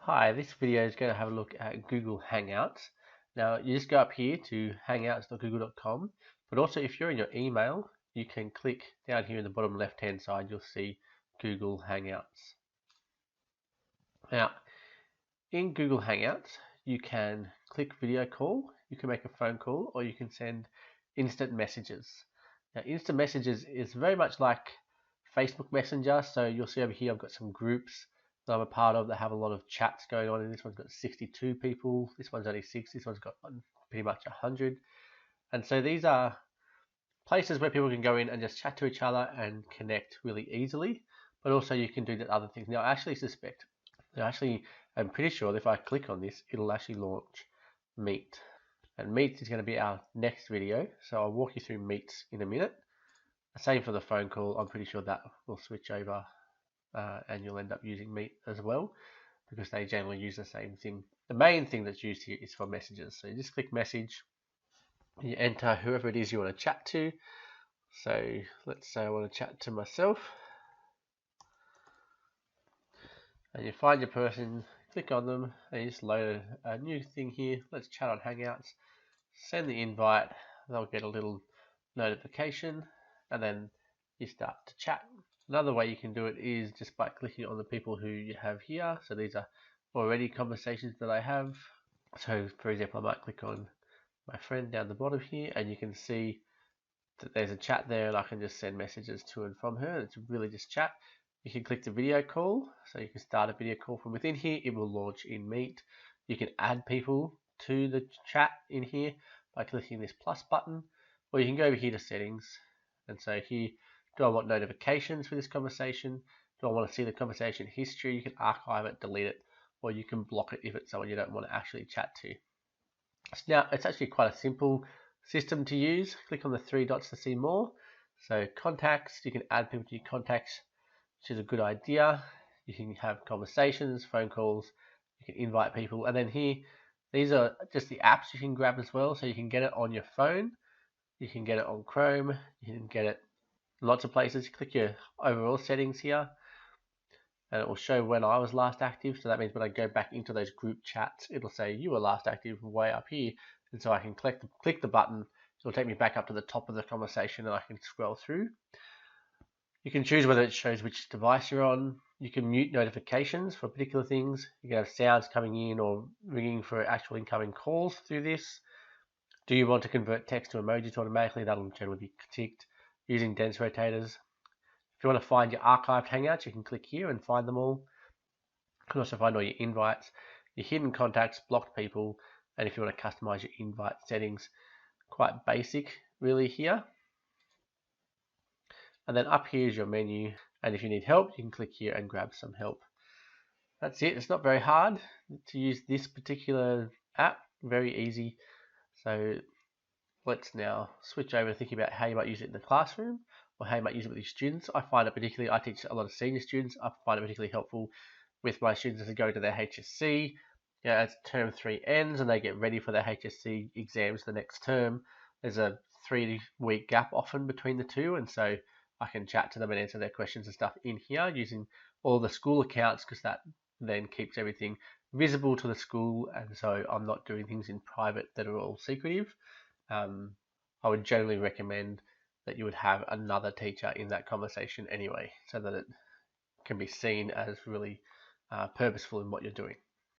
Hi, this video is going to have a look at Google Hangouts. Now, you just go up here to hangouts.google.com, but also if you're in your email, you can click down here in the bottom left-hand side, you'll see Google Hangouts. Now, in Google Hangouts, you can click video call, you can make a phone call, or you can send instant messages. Now, instant messages is very much like Facebook Messenger, so you'll see over here I've got some groups that I'm a part of that have a lot of chats going on, and this one's got 62 people, this one's only 6, this one's got pretty much 100. And so these are places where people can go in and just chat to each other and connect really easily, but also you can do the other things. Now, I I'm pretty sure that if I click on this, it'll actually launch Meet. And Meet is going to be our next video, so I'll walk you through Meets in a minute. Same for the phone call, I'm pretty sure that will switch over and you'll end up using Meet as well, because they generally use the same thing. The main thing that's used here is for messages. So you just click message, you enter whoever it is you want to chat to. So let's say I want to chat to myself. And you find your person, click on them, and you just load a new thing here. Let's chat on Hangouts. Send the invite, they'll get a little notification, and then you start to chat. Another way you can do it is just by clicking on the people who you have here. So these are already conversations that I have. So for example, I might click on my friend down the bottom here, and you can see that there's a chat there, and I can just send messages to and from her. It's really just chat. You can click the video call, so you can start a video call from within here. It will launch in Meet. You can add people to the chat in here by clicking this plus button, or you can go over here to settings and say here, do I want notifications for this conversation? Do I want to see the conversation history? You can archive it, delete it, or you can block it if it's someone you don't want to actually chat to. Now, it's actually quite a simple system to use. Click on the three dots to see more. So contacts, you can add people to your contacts, which is a good idea. You can have conversations, phone calls, you can invite people, and then here, these are just the apps you can grab as well. So you can get it on your phone, you can get it on Chrome, you can get it lots of places. Click your overall settings here, and it will show when I was last active. So that means when I go back into those group chats, it'll say you were last active way up here, and so I can click the button. It'll take me back up to the top of the conversation, and I can scroll through. You can choose whether it shows which device you're on. You can mute notifications for particular things. You can have sounds coming in or ringing for actual incoming calls through this. Do you want to convert text to emojis automatically? That'll generally be ticked. Using dense rotators. If you want to find your archived Hangouts, you can click here and find them all. You can also find all your invites, your hidden contacts, blocked people, and if you want to customize your invite settings. Quite basic really here. And then up here is your menu, and if you need help, you can click here and grab some help. That's it. It's not very hard to use this particular app. Very easy. So let's now switch over to thinking about how you might use it in the classroom or how you might use it with your students. I teach a lot of senior students. I find it particularly helpful with my students as they go to their HSC. As term 3 ends and they get ready for their HSC exams the next term, there's a 3-week gap often between the two, and so I can chat to them and answer their questions and stuff in here using all the school accounts, because that then keeps everything visible to the school, and so I'm not doing things in private that are all secretive. I would generally recommend that you would have another teacher in that conversation anyway, so that it can be seen as really purposeful in what you're doing.